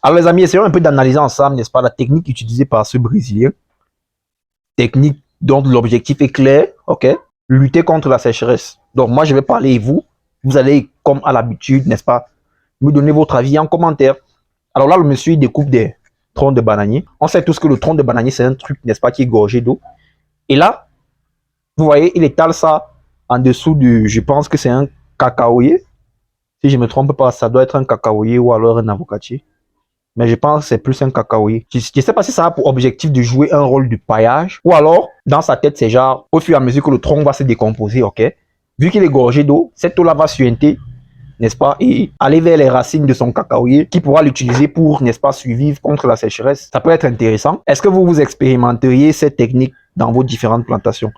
Alors les amis, essayons un peu d'analyser ensemble, n'est-ce pas, la technique utilisée par ce Brésilien. Technique dont l'objectif est clair, ok? Lutter contre la sécheresse. Donc moi, je vais parler et vous allez, comme à l'habitude, n'est-ce pas, me donner votre avis en commentaire. Alors là, le monsieur, il découpe des troncs de bananier. On sait tous que le tronc de bananier, c'est un truc, n'est-ce pas, qui est gorgé d'eau. Et là, vous voyez, il étale ça en dessous du, je pense que c'est un cacaoyer. Si je ne me trompe pas, ça doit être un cacaoyer ou alors un avocatier. Mais je pense que c'est plus un cacaoyer. Je ne sais pas si ça a pour objectif de jouer un rôle de paillage ou alors, dans sa tête, c'est genre, au fur et à mesure que le tronc va se décomposer, ok? Vu qu'il est gorgé d'eau, cette eau-là va suinter, n'est-ce pas, et aller vers les racines de son cacaoyer qui pourra l'utiliser pour, n'est-ce pas, survivre contre la sécheresse. Ça peut être intéressant. Est-ce que vous expérimenteriez cette technique dans vos différentes plantations?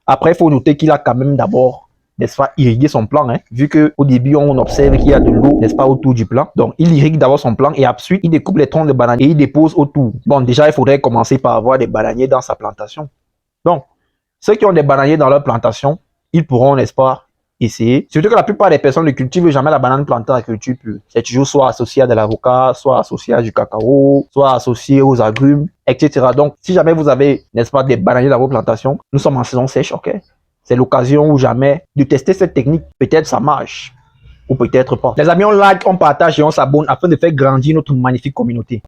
Après, il faut noter qu'il a quand même d'abord, n'est-ce pas, irriguer son plant, hein, vu qu'au début, on observe qu'il y a de l'eau, n'est-ce pas, autour du plant. Donc, il irrigue d'abord son plant et ensuite, il découpe les troncs de bananiers et il dépose autour. Bon, déjà, il faudrait commencer par avoir des bananiers dans sa plantation. Donc, ceux qui ont des bananiers dans leur plantation, ils pourront, n'est-ce pas, essayer. Surtout que la plupart des personnes ne cultivent jamais la banane plantée en culture pure. C'est toujours soit associé à de l'avocat, soit associé à du cacao, soit associé aux agrumes, etc. Donc, si jamais vous avez, n'est-ce pas, des bananiers dans vos plantations, nous sommes en saison sèche, ok? C'est l'occasion ou jamais de tester cette technique. Peut-être ça marche, ou peut-être pas. Les amis, on like, on partage et on s'abonne afin de faire grandir notre magnifique communauté.